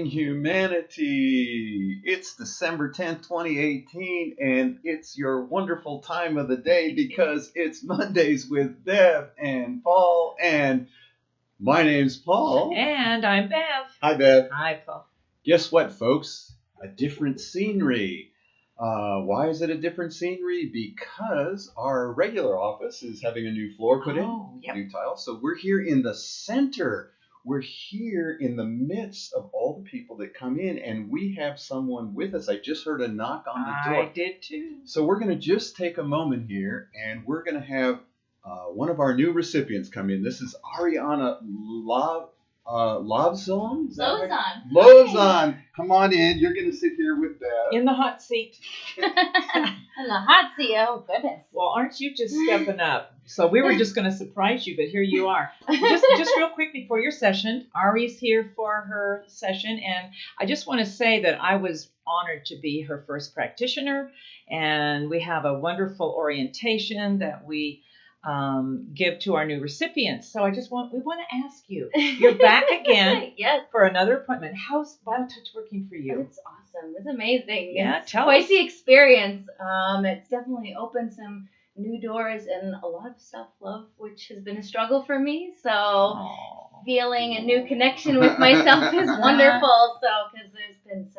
humanity. It's December 10th, 2018, and it's your wonderful time of the day because it's Mondays with Bev and Paul, and my name's Paul. And I'm Bev. Hi, Bev. Hi, Paul. Guess what, folks? A different scenery. Why is it a different scenery? Because our regular office is having a new floor put in, new tile. So we're here in the center. We're here in the midst of all the people that come in, and we have someone with us. I just heard a knock on the door. I did too. So we're going to just take a moment here, and we're going to have one of our new recipients come in. This is Ariana Lavzon? Lavzon. Come on in. You're going to sit here with Bev. In the hot seat. In the hot seat. Oh, goodness. Well, aren't you just stepping up? So we were just going to surprise you, but here you are. Just real quick before your session, Ari's here for her session, and I just want to say that I was honored to be her first practitioner, and we have a wonderful orientation that we give to our new recipients. So we want to ask you, you're back again Yes. for another appointment. How's BioTouch working for you? It's awesome. It's amazing. Yeah, it's tell quite us. the experience. It's definitely opened some new doors and a lot of self-love, which has been a struggle for me. So feeling a new connection with myself is wonderful. So because there's been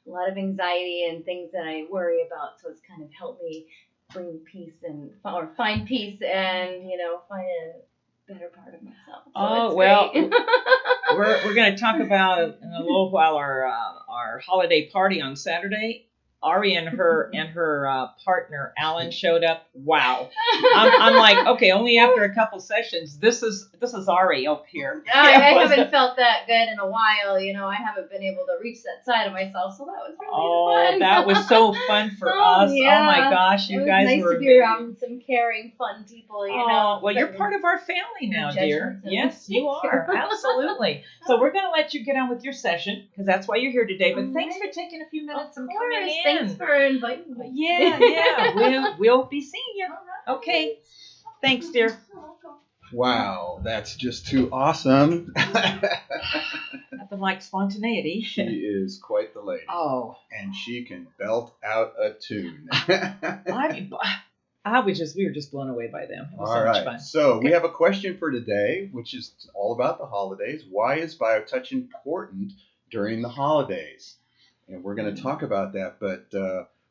a lot of anxiety and things that I worry about. So it's kind of helped me bring peace or find peace and, find a better part of myself. So we're going to talk about in a little while our holiday party on Saturday. Ari and her partner Alan showed up. Wow, I'm like, okay, only after a couple sessions. This is Ari up here. I haven't felt that good in a while. I haven't been able to reach that side of myself, so that was really fun. That was so fun for us. Yeah. Oh my gosh, you guys nice were to be around some caring, fun people. Well, you're part of our family now, dear. Yes, you are. Absolutely. So we're going to let you get on with your session because that's why you're here today. But thanks for taking a few minutes and coming in. Thanks for inviting me. Yeah. We'll be seeing you. Okay. Thanks, dear. Wow, that's just too awesome. Nothing like spontaneity. She is quite the lady. Oh. And she can belt out a tune. We were just blown away by them. It was all so right. much fun. So we have a question for today, which is all about the holidays. Why is BioTouch important during the holidays? And we're going to talk about that. But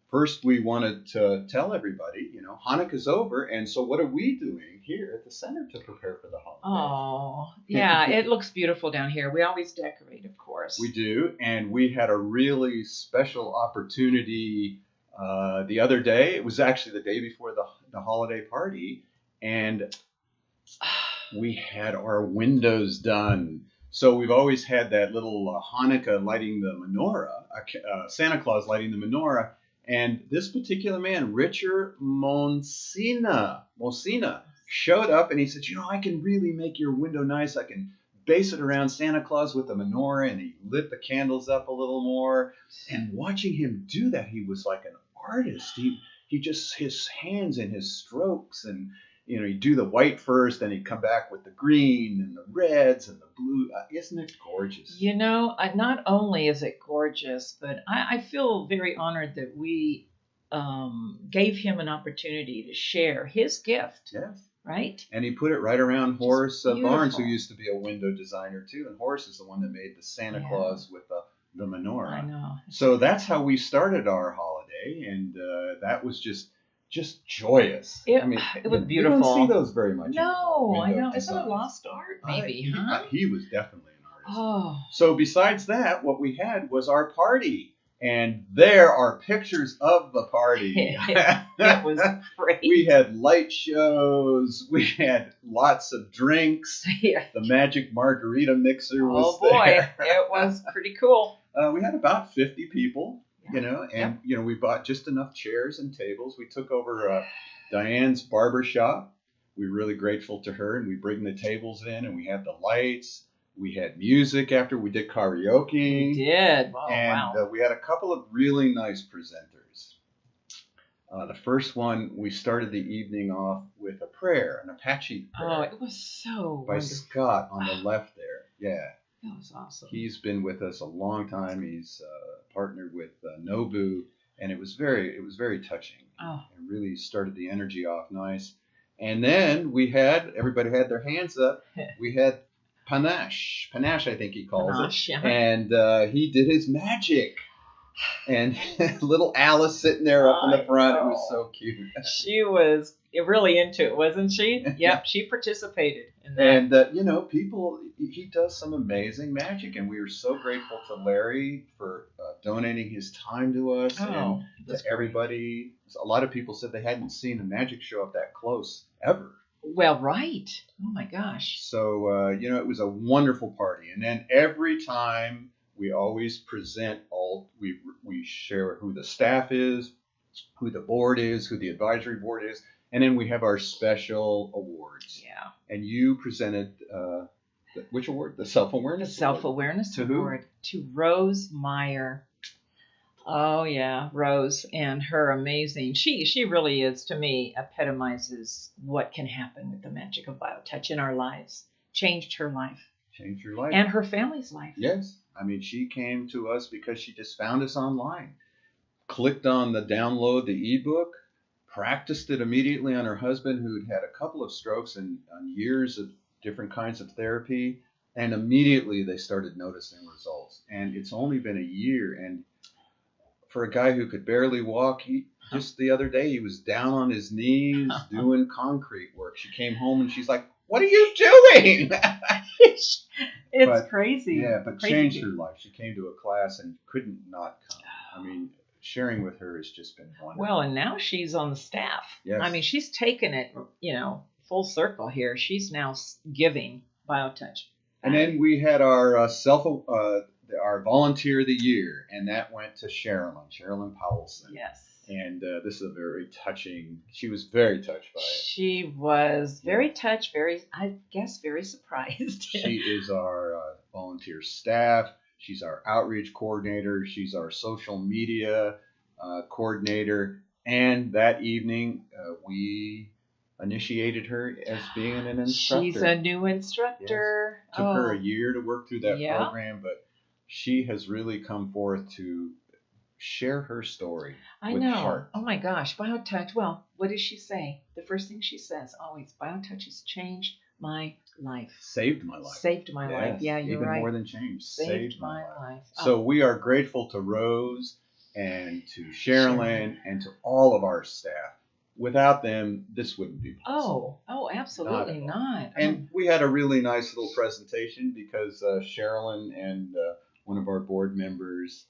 first, we wanted to tell everybody, Hanukkah's over. And so what are we doing here at the center to prepare for the holidays? Oh, yeah. It looks beautiful down here. We always decorate, of course. We do. And we had a really special opportunity the other day. It was actually the day before the holiday party. And we had our windows done. So we've always had that little Hanukkah lighting the menorah, Santa Claus lighting the menorah. And this particular man, Richard Monsina, showed up and he said, I can really make your window nice. I can base it around Santa Claus with the menorah. And he lit the candles up a little more. And watching him do that, he was like an artist. He just, his hands and his strokes, and he'd do the white first, then he'd come back with the green and the reds and the blue. Isn't it gorgeous? Not only is it gorgeous, but I feel very honored that we gave him an opportunity to share his gift. Yes. Right? And he put it right around Horace Barnes, who used to be a window designer too. And Horace is the one that made the Santa Claus with the menorah. I know. So that's how we started our holiday, and that was just joyous. It was beautiful. You don't see those very much. No, I know. It's a lost art, maybe, huh? He was definitely an artist. Oh. So besides that, what we had was our party. And there are pictures of the party. It was great. We had light shows. We had lots of drinks. Yeah. The magic margarita mixer was there. Oh, boy. There. It was pretty cool. We had about 50 people, and, we bought just enough chairs and tables. We took over Diane's barber shop. We were really grateful to her, and we bring the tables in, and we had the lights. We had music after. We did karaoke. We did. Oh, and we had a couple of really nice presenters. The first one, we started the evening off with a prayer, an Apache prayer. Oh, it was so by wonderful. Scott on the left there. Yeah. That was awesome. He's been with us a long time. He's partnered with Nobu, and it was very touching. Oh. It really started the energy off nice. And then everybody had their hands up. We had Panache, I think he calls Panache, it, yeah. and he did his magic. And little Alice sitting there up in the front, it was so cute. She was really into it, wasn't she? Yep, she participated in that. And he does some amazing magic, and we are so grateful to Larry for donating his time to us and to everybody. A lot of people said they hadn't seen a magic show up that close ever. Well, right. Oh my gosh. So it was a wonderful party, and then every time we always present we share who the staff is, who the board is, who the advisory board is, and then we have our special awards. Yeah. And you presented which award? The self-awareness. The self-awareness award. award to Rose Meyer. Oh yeah, Rose and her amazing. She really is, to me, epitomizes what can happen with the magic of BioTouch in our lives. Changed her life. Changed your life. And her family's life. Yes. I mean, she came to us because she just found us online. Clicked on the download the ebook, practiced it immediately on her husband, who'd had a couple of strokes and years of different kinds of therapy, and immediately they started noticing results. And it's only been a year, and for a guy who could barely walk, just the other day he was down on his knees doing concrete work. She came home and she's like, "What are you doing?" It's crazy. Yeah, but crazy. Changed her life. She came to a class and couldn't not come. I mean, sharing with her has just been wonderful. Well, and now she's on the staff. Yes. I mean, she's taken it, full circle here. She's now giving BioTouch. And then we had our our volunteer of the year, and that went to Sherilyn Powelson. Yes. And this is a very touching. She was very touched by it. She was very touched, very surprised. She is our volunteer staff. She's our outreach coordinator. She's our social media coordinator. And that evening, we initiated her as being an instructor. She's a new instructor. Yes. Took her a year to work through that Yeah. program, but she has really come forth to share her story with heart. Oh my gosh, BioTouch. Well, what does she say? The first thing she says always, BioTouch has changed my life. Saved my life. Saved my life. Yeah, you're even right. more than changed. Saved my life. So we are grateful to Rose and to Sherilyn and to all of our staff. Without them, this wouldn't be possible. Oh, absolutely not. And we had a really nice little presentation because Sherilyn and one of our board members,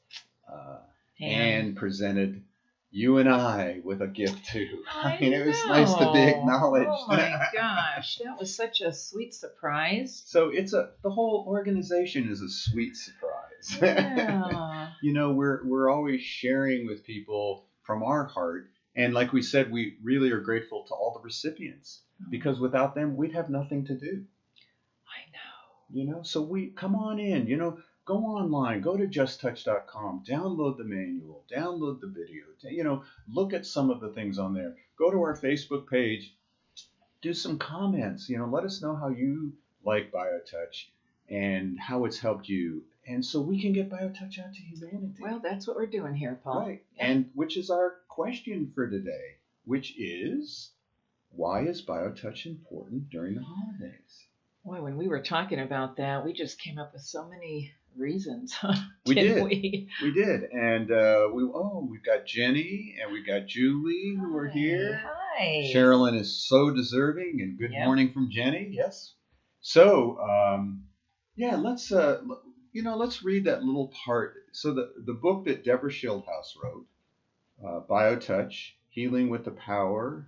Anne, presented you and I with a gift too. I mean, it was nice to be acknowledged. Oh my gosh, that was such a sweet surprise. So the whole organization is a sweet surprise. Yeah. We're always sharing with people from our heart, and like we said, we really are grateful to all the recipients because without them, we'd have nothing to do. I know. So come on in. Go online, go to justtouch.com, download the manual, download the video, look at some of the things on there. Go to our Facebook page, do some comments, let us know how you like BioTouch and how it's helped you. And so we can get BioTouch out to humanity. Well, that's what we're doing here, Paul. Right. And which is our question for today, which is, why is BioTouch important during the holidays? Boy, when we were talking about that, we just came up with so many reasons. We did. And we've got Jenny and we've got Julie who are here. Hi. Sherilyn is so deserving, and good morning from Jenny. Yes. So, let's read that little part. So the book that Deborah Schildhouse wrote, BioTouch, Healing with the Power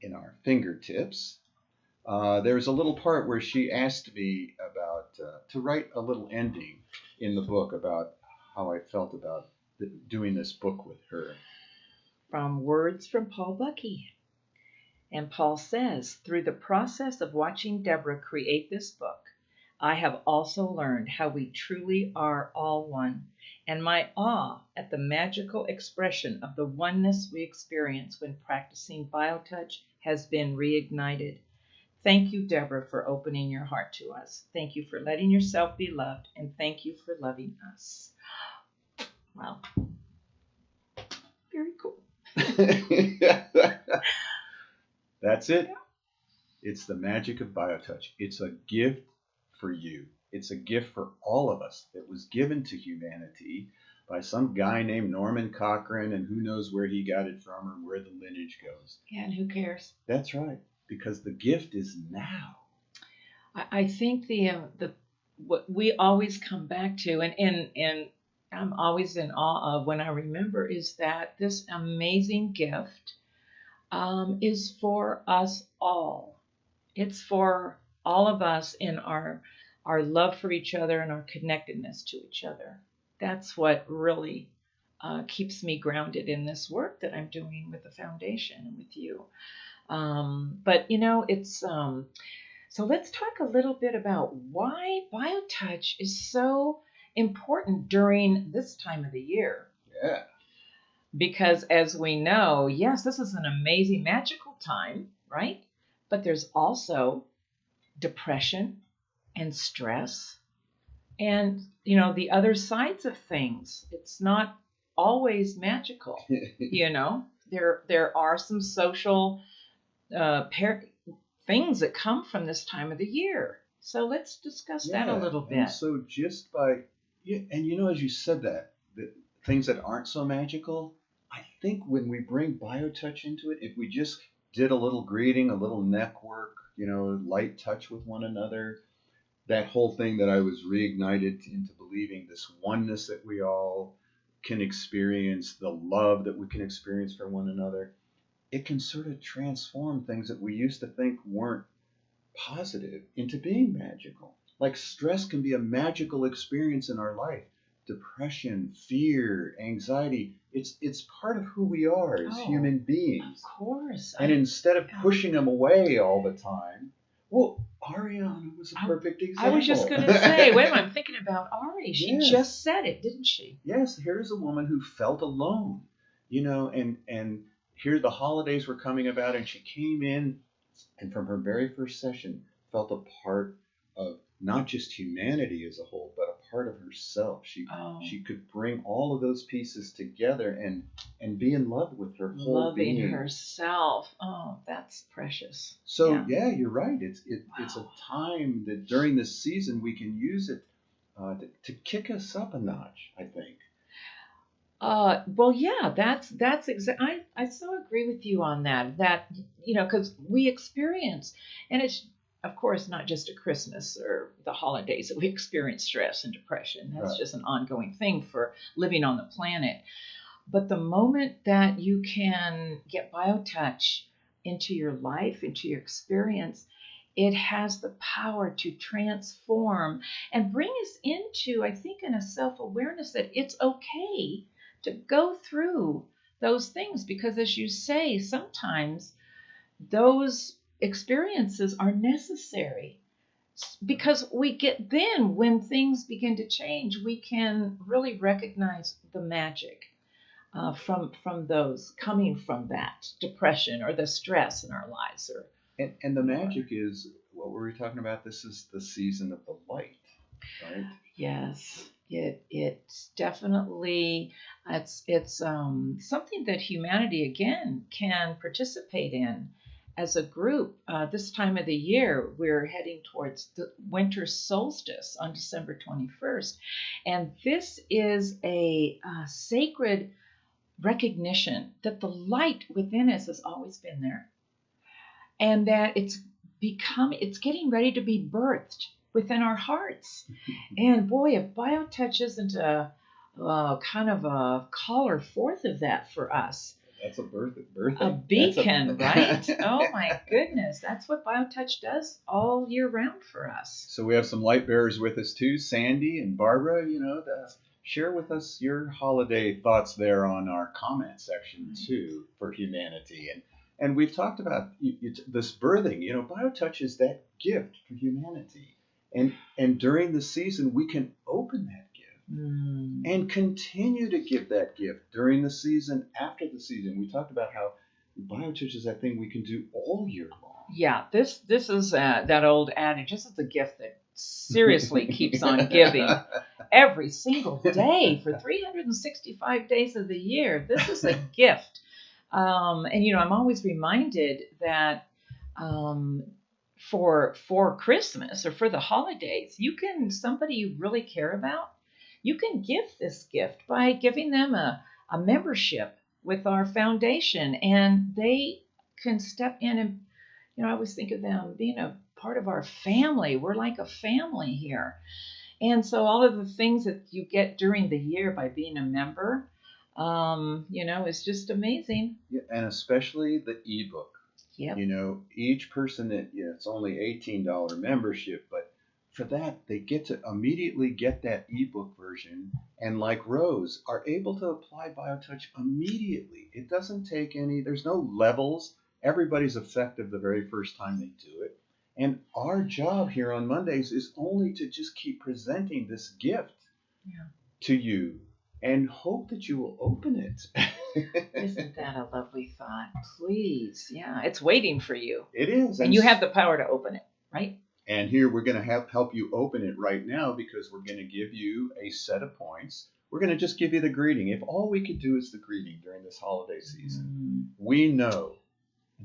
in Our Fingertips. There's a little part where she asked me to write a little ending in the book about how I felt about doing this book with her. From Words from Paul Bucky. And Paul says, through the process of watching Deborah create this book, I have also learned how we truly are all one, and my awe at the magical expression of the oneness we experience when practicing BioTouch has been reignited. Thank you, Deborah, for opening your heart to us. Thank you for letting yourself be loved, and thank you for loving us. Wow. Very cool. That's it. It's the magic of BioTouch. It's a gift for you. It's a gift for all of us that was given to humanity by some guy named Norman Cochrane, and who knows where he got it from or where the lineage goes. Yeah, and who cares? That's right, because the gift is now. I think the what we always come back to, and I'm always in awe of when I remember, is that this amazing gift is for us all. It's for all of us in our love for each other and our connectedness to each other. That's what really keeps me grounded in this work that I'm doing with the foundation and with you. But it's so let's talk a little bit about why BioTouch is so important during this time of the year. Yeah. Because as we know, yes, this is an amazing, magical time, right? But there's also depression and stress and, the other sides of things. It's not always magical, There are some social things that come from this time of the year. So let's discuss that a little bit. And so just by, and as you said that, the things that aren't so magical, I think when we bring BioTouch into it, if we just did a little greeting, a little neck work, light touch with one another, that whole thing that I was reignited into believing, this oneness that we all can experience, the love that we can experience for one another, it can sort of transform things that we used to think weren't positive into being magical. Like stress can be a magical experience in our life. Depression, fear, anxiety, it's part of who we are as human beings. Of course. And instead of pushing them away all the time, well, Ariana was a perfect example. I was just going to say, wait a minute, I'm thinking about Ari. She just said it, didn't she? Yes, here's a woman who felt alone, and here the holidays were coming about, and she came in, and from her very first session, felt a part of not just humanity as a whole, but a part of herself. She could bring all of those pieces together and be in love with her whole being. Loving herself. Oh, that's precious. So yeah, you're right. It's a time that during this season we can use it to kick us up a notch, I think. Well, yeah, that's I so agree with you on that. That because we experience, and it's of course not just at Christmas or the holidays that we experience stress and depression. That's just an ongoing thing for living on the planet. But the moment that you can get BioTouch into your life, into your experience, it has the power to transform and bring us into, I think, in a self-awareness that it's okay to go through those things, because as you say, sometimes those experiences are necessary, because then when things begin to change, we can really recognize the magic from those coming from that depression or the stress in our lives. And the magic is, what were we talking about? This is the season of the light, right? Yes. It's definitely it's something that humanity again can participate in as a group. This time of the year, we're heading towards the winter solstice on December 21st, and this is a sacred recognition that the light within us has always been there, and that it's getting ready to be birthed within our hearts. And boy, if BioTouch isn't a kind of a caller forth of that for us. That's a birthing. A beacon, right? Oh my goodness. That's what BioTouch does all year round for us. So we have some light bearers with us too, Sandy and Barbara, share with us your holiday thoughts there on our comment section too for humanity. And we've talked about this birthing, BioTouch is that gift for humanity. And during the season, we can open that gift and continue to give that gift during the season, after the season. We talked about how BioTouch is that thing we can do all year long. Yeah, this is that old adage. This is the gift that seriously keeps on giving every single day for 365 days of the year. This is a gift. And I'm always reminded that for Christmas or for the holidays, somebody you really care about, you can give this gift by giving them a membership with our foundation, and they can step in and I always think of them being a part of our family. We're like a family here. And so all of the things that you get during the year by being a member, is just amazing. Yeah, and especially the ebook. Yep. Each person it's only $18 membership, but for that they get to immediately get that ebook version, and like Rose, are able to apply BioTouch immediately. It doesn't take there's no levels. Everybody's effective the very first time they do it. And our job here on Mondays is only to just keep presenting this gift to you and hope that you will open it. Isn't that a lovely thought? Please. Yeah, it's waiting for you. It is. And you have the power to open it, right? And here we're going to help you open it right now, because we're going to give you a set of points. We're going to just give you the greeting. If all we could do is the greeting during this holiday season, we know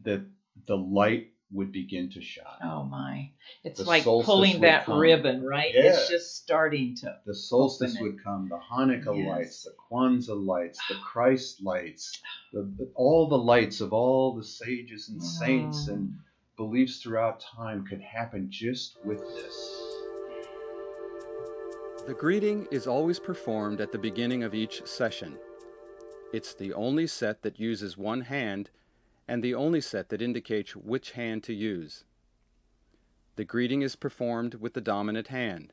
that the light would begin to shine. Oh my. It's The like solstice pulling would that come. ribbon, right? Yeah. It's just starting to. The solstice open it. would come, the Hanukkah Yes. lights, the Kwanzaa lights, the Christ lights, all the lights of all the sages and saints and beliefs throughout time could happen just with this. The greeting is always performed at the beginning of each session. It's the only set that uses one hand and the only set that indicates which hand to use. The greeting is performed with the dominant hand.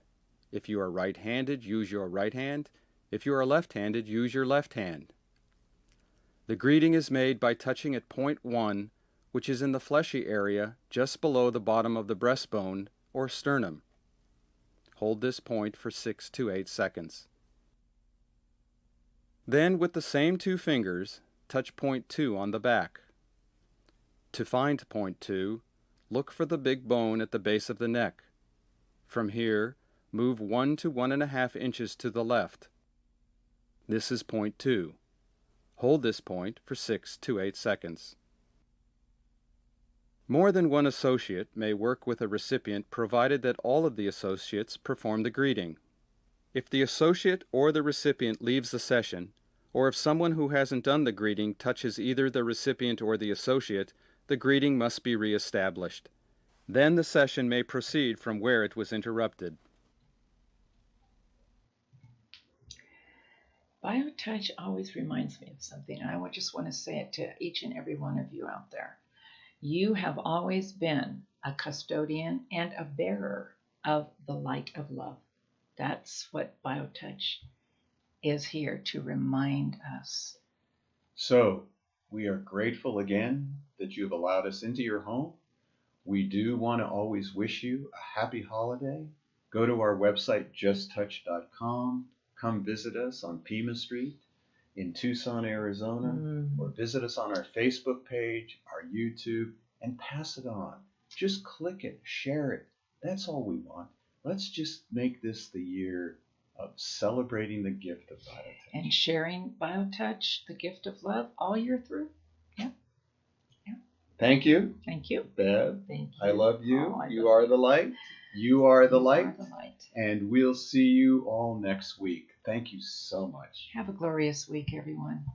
If you are right-handed, use your right hand. If you are left-handed, use your left hand. The greeting is made by touching at point 1, which is in the fleshy area just below the bottom of the breastbone or sternum. Hold this point for 6 to 8 seconds. Then, with the same 2 fingers, touch point 2 on the back. To find point 2, look for the big bone at the base of the neck. From here, move 1 to 1.5 inches to the left. This is point 2. Hold this point for 6 to 8 seconds. More than one associate may work with a recipient, provided that all of the associates perform the greeting. If the associate or the recipient leaves the session, or if someone who hasn't done the greeting touches either the recipient or the associate, the greeting must be reestablished. Then the session may proceed from where it was interrupted. BioTouch always reminds me of something, and I just want to say it to each and every one of you out there. You have always been a custodian and a bearer of the light of love. That's what BioTouch is here to remind us. So, we are grateful again that you have allowed us into your home. We do want to always wish you a happy holiday. Go to our website, justtouch.com. Come visit us on Pima Street in Tucson, Arizona, or visit us on our Facebook page, our YouTube, and pass it on. Just click it, share it. That's all we want. Let's just make this the year of celebrating the gift of BioTouch. And sharing BioTouch, the gift of love, all year through. Yeah. Thank you. Thank you. Bev, Thank you. I love you. Oh, I You love are the light. You are the You light. are the light. And we'll see you all next week. Thank you so much. Have a glorious week, everyone.